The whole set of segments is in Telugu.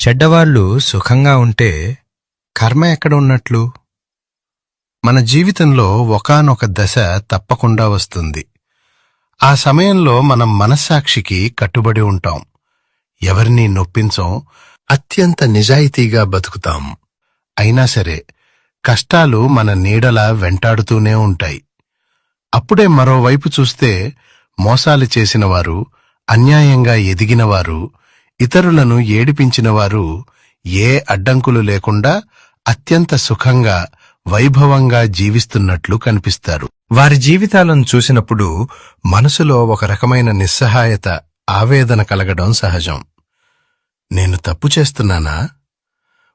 చెడ్డవాళ్ళు సుఖంగా ఉంటే కర్మ ఎక్కడ ఉన్నట్లు? మన జీవితంలో ఒకానొక దశ తప్పకుండా వస్తుంది. ఆ సమయంలో మనం మనస్సాక్షికి కట్టుబడి ఉంటాం. ఎవరినీ నొప్పించం, అత్యంత నిజాయితీగా బతుకుతాం. అయినా సరే కష్టాలు మన నీడలా వెంటాడుతూనే ఉంటాయి. అప్పుడే మరోవైపు చూస్తే మోసాలు చేసినవారు, అన్యాయంగా ఎదిగినవారు, ఇతరులను ఏడిపించినవారు ఏ అడ్డంకులు లేకుండా అత్యంత సుఖంగా, వైభవంగా జీవిస్తున్నట్లు కనిపిస్తారు. వారి జీవితాలను చూసినప్పుడు మనసులో ఒక రకమైన నిస్సహాయత, ఆవేదన కలగడం సహజం. నేను తప్పు చేస్తున్నానా?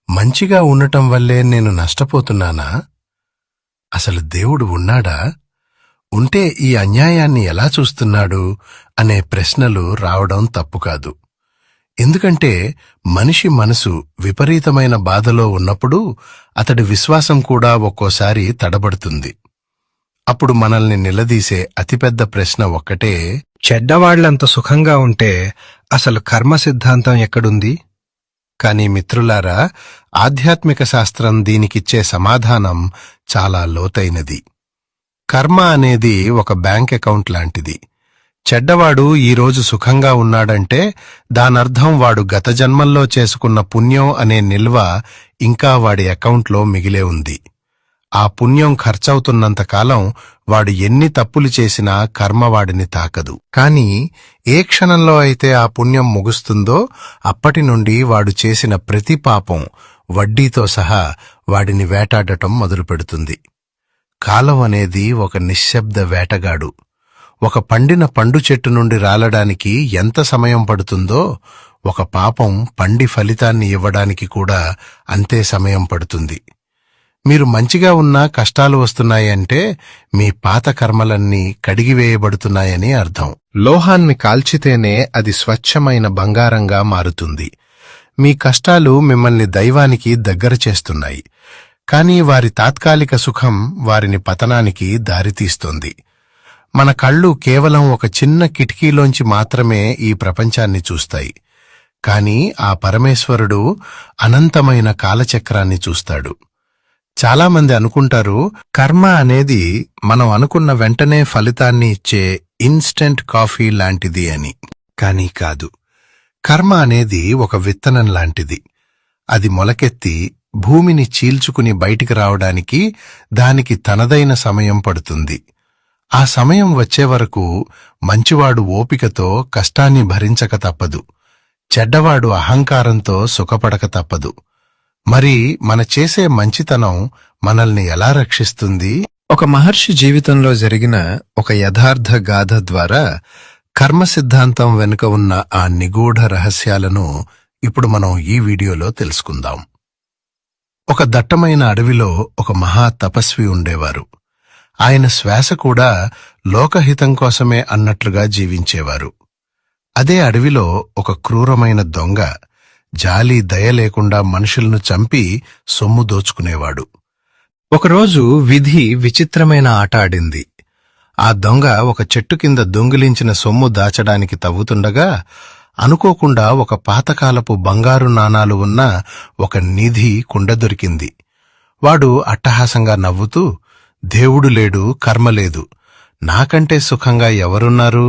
మంచిగా ఉండటం వల్లే నేను నష్టపోతున్నానా? అసలు దేవుడు ఉన్నాడా? ఉంటే ఈ అన్యాయాన్ని ఎలా చూస్తున్నాడు అనే ప్రశ్నలు రావడం తప్పు కాదు. ఎందుకంటే మనిషి మనసు విపరీతమైన బాధలో ఉన్నప్పుడు అతడి విశ్వాసం కూడా ఒక్కోసారి తడబడుతుంది. అప్పుడు మనల్ని నిలదీసే అతిపెద్ద ప్రశ్న ఒక్కటే: చెడ్డవాళ్లంత సుఖంగా ఉంటే అసలు కర్మ సిద్ధాంతం ఎక్కడుంది? కాని మిత్రులారా, ఆధ్యాత్మిక శాస్త్రం దీనికిచ్చే సమాధానం చాలా లోతైనది. కర్మ అనేది ఒక బ్యాంక్ అకౌంట్ లాంటిది. చెడ్డవాడు ఈరోజు సుఖంగా ఉన్నాడంటే దానర్థం వాడు గత జన్మల్లో చేసుకున్న పుణ్యం అనే నిల్వ ఇంకా వాడి అకౌంట్లో మిగిలే ఉంది. ఆ పుణ్యం ఖర్చవుతున్నంతకాలం వాడు ఎన్ని తప్పులు చేసినా కర్మ వాడిని తాకదు. కాని ఏ క్షణంలో అయితే ఆ పుణ్యం ముగుస్తుందో అప్పటి నుండి వాడు చేసిన ప్రతి పాపం వడ్డీతో సహా వాడిని వేటాడటం మొదలుపెడుతుంది. కాలం అనేది ఒక నిశ్శబ్ద వేటగాడు. ఒక పండిన పండు చెట్టు నుండి రాలడానికి ఎంత సమయం పడుతుందో ఒక పాపం పండి ఫలితాన్ని ఇవ్వడానికి కూడా అంతే సమయం పడుతుంది. మీరు మంచిగా ఉన్నా కష్టాలు వస్తున్నాయంటే మీ పాత కర్మలన్నీ కడిగివేయబడుతున్నాయని అర్థం. లోహాన్ని కాల్చితేనే అది స్వచ్ఛమైన బంగారంగా మారుతుంది. మీ కష్టాలు మిమ్మల్ని దైవానికి దగ్గర చేస్తున్నాయి. కానీ వారి తాత్కాలిక సుఖం వారిని పతనానికి దారితీస్తోంది. మన కళ్ళు కేవలం ఒక చిన్న కిటికీలోంచి మాత్రమే ఈ ప్రపంచాన్ని చూస్తాయి. కాని ఆ పరమేశ్వరుడు అనంతమైన కాలచక్రాన్ని చూస్తాడు. చాలామంది అనుకుంటారు కర్మ అనేది మనం అనుకున్న వెంటనే ఫలితాన్ని ఇచ్చే ఇన్స్టెంట్ కాఫీ లాంటిది అని. కానీ కాదు. కర్మ అనేది ఒక విత్తనం లాంటిది. అది మొలకెత్తి భూమిని చీల్చుకుని బయటికి రావడానికి దానికి తనదైన సమయం పడుతుంది. ఆ సమయం వచ్చే వరకు మంచివాడు ఓపికతో కష్టాన్ని భరించక తప్పదు. చెడ్డవాడు అహంకారంతో సుఖపడక తప్పదు. మరి మన చేసే మంచితనం మనల్ని ఎలా రక్షిస్తుంది? ఒక మహర్షి జీవితంలో జరిగిన ఒక యథార్థ గాథ ద్వారా కర్మ సిద్ధాంతం వెనుక ఉన్న ఆ నిగూఢ రహస్యాలను ఇప్పుడు మనం ఈ వీడియోలో తెలుసుకుందాం. ఒక దట్టమైన అడవిలో ఒక మహా తపస్వి ఉండేవారు. ఆయన శ్వాస కూడా లోకహితం కోసమే అన్నట్లుగా జీవించేవారు. అదే అడవిలో ఒక క్రూరమైన దొంగ జాలి దయ లేకుండా మనుషులను చంపి సొమ్ము దోచుకునేవాడు. ఒకరోజు విధి విచిత్రమైన ఆట ఆడింది. ఆ దొంగ ఒక చెట్టు కింద దొంగిలించిన సొమ్ము దాచడానికి తవ్వుతుండగా అనుకోకుండా ఒక పాతకాలపు బంగారు నాణాలు ఉన్న ఒక నిధి కుండ దొరికింది. వాడు అట్టహాసంగా నవ్వుతూ, దేవుడు లేడు, కర్మ లేదు, నాకంటే సుఖంగా ఎవరున్నారు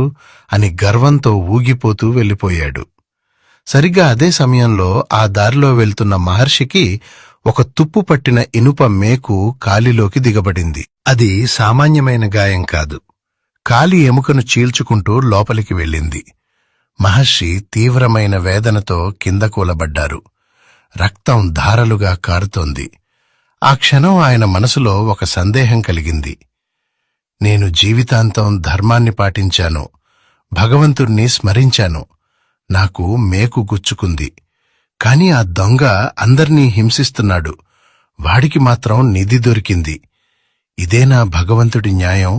అని గర్వంతో ఊగిపోతూ వెళ్ళిపోయాడు. సరిగ్గా అదే సమయంలో ఆ దారిలో వెళ్తున్న మహర్షికి ఒక తుప్పు పట్టిన ఇనుప మేకు కాలిలోకి దిగబడింది. అది సామాన్యమైన గాయం కాదు. కాలి ఎముకను చీల్చుకుంటూ లోపలికి వెళ్ళింది. మహర్షి తీవ్రమైన వేదనతో కింద కూలబడ్డారు. రక్తం ధారలుగా కారుతోంది. ఆ క్షణం ఆయన మనసులో ఒక సందేహం కలిగింది. నేను జీవితాంతం ధర్మాన్ని పాటించాను, భగవంతుణ్ణి స్మరించాను, నాకు మేకు గుచ్చుకుంది. కాని ఆ దొంగ అందర్నీ హింసిస్తున్నాడు, వాడికి మాత్రం నిధి దొరికింది. ఇదేనా భగవంతుడి న్యాయం?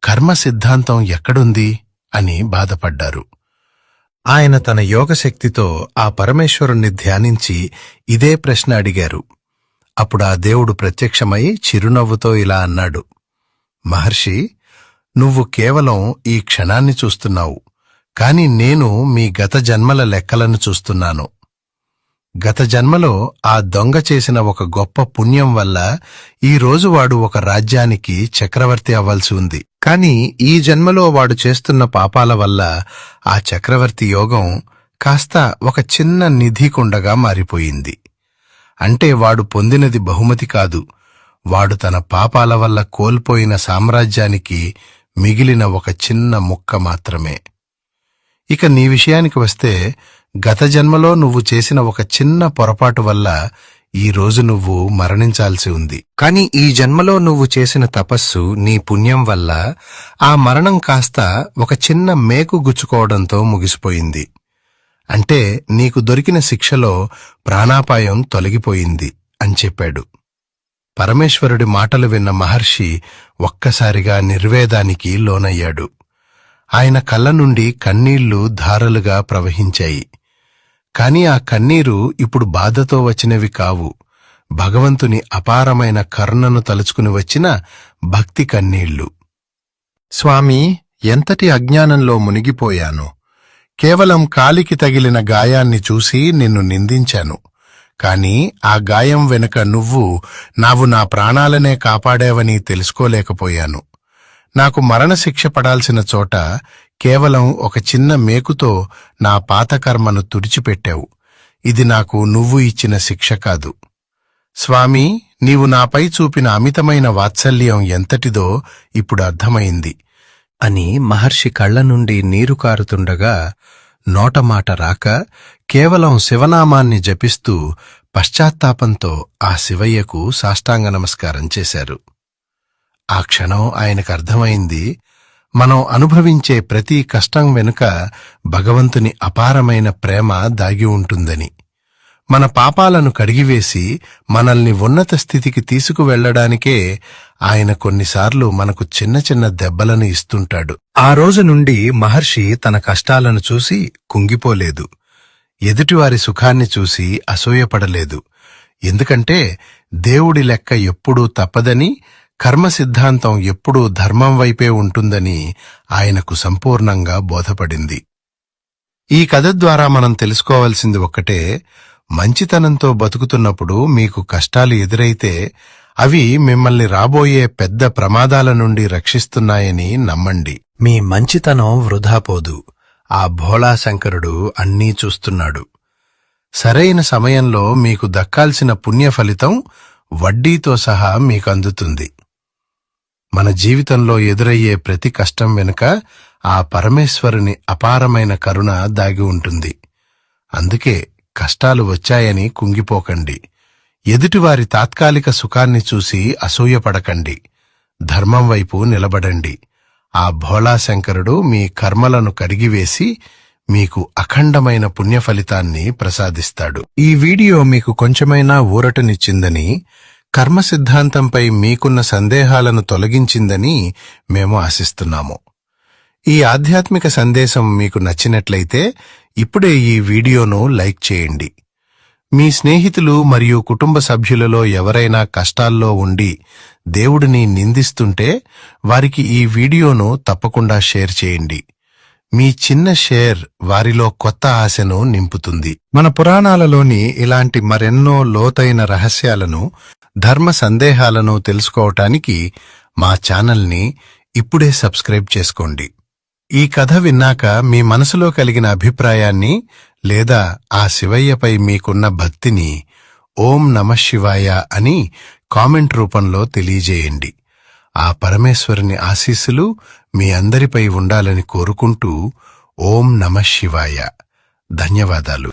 కర్మ సిద్ధాంతం ఎక్కడుంది అని బాధపడ్డారు. ఆయన తన యోగశక్తితో ఆ పరమేశ్వరుణ్ణి ధ్యానించి ఇదే ప్రశ్న అడిగారు. అప్పుడు ఆ దేవుడు ప్రత్యక్షమై చిరునవ్వుతో ఇలా అన్నాడు: మహర్షి, నువ్వు కేవలం ఈ క్షణాన్ని చూస్తున్నావు, కాని నేను మీ గత జన్మల లెక్కలను చూస్తున్నాను. గత జన్మలో ఆ దొంగ చేసిన ఒక గొప్ప పుణ్యం వల్ల ఈ రోజు వాడు ఒక రాజ్యానికి చక్రవర్తి అవ్వాల్సి ఉంది. కాని ఈ జన్మలో వాడు చేస్తున్న పాపాల వల్ల ఆ చక్రవర్తి యోగం కాస్త ఒక చిన్న నిధికుండగా మారిపోయింది. అంటే వాడు పొందినది బహుమతి కాదు, వాడు తన పాపాల వల్ల కోల్పోయిన సామ్రాజ్యానికి మిగిలిన ఒక చిన్న ముక్క మాత్రమే. ఇక నీ విషయానికి వస్తే, గత జన్మలో నువ్వు చేసిన ఒక చిన్న పొరపాటు వల్ల ఈ రోజు నువ్వు మరణించాల్సి ఉంది. కాని ఈ జన్మలో నువ్వు చేసిన తపస్సు, నీ పుణ్యం వల్ల ఆ మరణం కాస్త ఒక చిన్న మేకు గుచ్చుకోవడంతో ముగిసిపోయింది. అంటే నీకు దొరికిన శిక్షలో ప్రాణాపాయం తొలగిపోయింది అని చెప్పాడు. పరమేశ్వరుడి మాటలు విన్న మహర్షి ఒక్కసారిగా నిర్వేదానికి లోనయ్యాడు. ఆయన కళ్ళ నుండి కన్నీళ్లు ధారలుగా ప్రవహించాయి. కాని ఆ కన్నీరు ఇప్పుడు బాధతో వచ్చినవి కావు, భగవంతుని అపారమైన కరుణను తలుచుకుని వచ్చిన భక్తి కన్నీళ్లు. స్వామీ, ఎంతటి అజ్ఞానంలో మునిగిపోయాను. కేవలం కాలికి తగిలిన గాయాన్ని చూసి నిన్ను నిందించాను. కాని ఆ గాయం వెనుక నువ్వు నా ప్రాణాలనే కాపాడావని తెలుసుకోలేకపోయాను. నాకు మరణశిక్ష పడాల్సిన చోట కేవలం ఒక చిన్న మేకుతో నా పాతకర్మను తుడిచిపెట్టావు. ఇది నాకు నువ్వు ఇచ్చిన శిక్ష కాదు. స్వామీ, నీవు నాపై చూపిన అమితమైన వాత్సల్యం ఎంతటిదో ఇప్పుడు అర్థమైంది అని మహర్షి కళ్ల నుండి నీరు కారుతుండగా నోటమాట రాక కేవలం శివనామాన్ని జపిస్తూ పశ్చాత్తాపంతో ఆ శివయ్యకు సాష్టాంగ నమస్కారం చేశారు. ఆ క్షణం ఆయనకర్థమైంది, మనం అనుభవించే ప్రతి కష్టం వెనుక భగవంతుని అపారమైన ప్రేమ దాగి ఉంటుందని. మన పాపాలను కడిగివేసి మనల్ని ఉన్నత స్థితికి తీసుకువెళ్లడానికే ఆయన కొన్నిసార్లు మనకు చిన్న చిన్న దెబ్బలను ఇస్తుంటాడు. ఆ రోజు నుండి మహర్షి తన కష్టాలను చూసి కుంగిపోలేదు, ఎదుటివారి సుఖాన్ని చూసి అసూయపడలేదు. ఎందుకంటే దేవుడి లెక్క ఎప్పుడూ తప్పదని, కర్మ సిద్ధాంతం ఎప్పుడూ ధర్మం వైపే ఉంటుందని ఆయనకు సంపూర్ణంగా బోధపడింది. ఈ కథ ద్వారా మనం తెలుసుకోవాల్సింది ఒక్కటే, మంచితనంతో బతుకుతున్నప్పుడు మీకు కష్టాలు ఎదురైతే అవి మిమ్మల్ని రాబోయే పెద్ద ప్రమాదాల నుండి రక్షిస్తున్నాయని నమ్మండి. మీ మంచితనం వృధా పోదు. ఆ భోళాశంకరుడు అన్నీ చూస్తున్నాడు. సరైన సమయంలో మీకు దక్కాల్సిన పుణ్య ఫలితం వడ్డీతో సహా మీకందుతుంది. మన జీవితంలో ఎదురయ్యే ప్రతి కష్టం వెనుక ఆ పరమేశ్వరుని అపారమైన కరుణ దాగి ఉంటుంది. అందుకే కష్టాలు వచ్చాయని కుంగిపోకండి. ఎదుటివారి తాత్కాలిక సుఖాన్ని చూసి అసూయపడకండి. ధర్మం వైపు నిలబడండి. ఆ భోళాశంకరుడు మీ కర్మలను కడిగివేసి మీకు అఖండమైన పుణ్య ఫలితాన్ని ప్రసాదిస్తాడు. ఈ వీడియో మీకు కొంచెమైనా ఊరటనిచ్చిందని, కర్మ సిద్ధాంతంపై మీకున్న సందేహాలను తొలగించిందని మేము ఆశిస్తున్నాము. ఈ ఆధ్యాత్మిక సందేశం మీకు నచ్చినట్లయితే ఇప్పుడే ఈ వీడియోను లైక్ చేయండి. మీ స్నేహితులు మరియు కుటుంబ సభ్యులలో ఎవరైనా కష్టాల్లో ఉండి దేవుడిని నిందిస్తుంటే వారికి ఈ వీడియోను తప్పకుండా షేర్ చేయండి. మీ చిన్న షేర్ వారిలో కొత్త ఆశను నింపుతుంది. మన పురాణాలలోని ఇలాంటి మరెన్నో లోతైన రహస్యాలను, ధర్మ సందేహాలను తెలుసుకోవటానికి మా ఛానల్ని ఇప్పుడే సబ్స్క్రైబ్ చేసుకోండి. ఈ కథ విన్నాక మీ మనసులో కలిగిన అభిప్రాయాన్ని లేదా ఆ శివయ్యపై మీకున్న భక్తిని ఓం నమః శివాయ అని కామెంట్ రూపంలో తెలియజేయండి. ఆ పరమేశ్వరుని ఆశీస్సులు మీ అందరిపై ఉండాలని కోరుకుంటూ ఓం నమః శివాయ. ధన్యవాదాలు.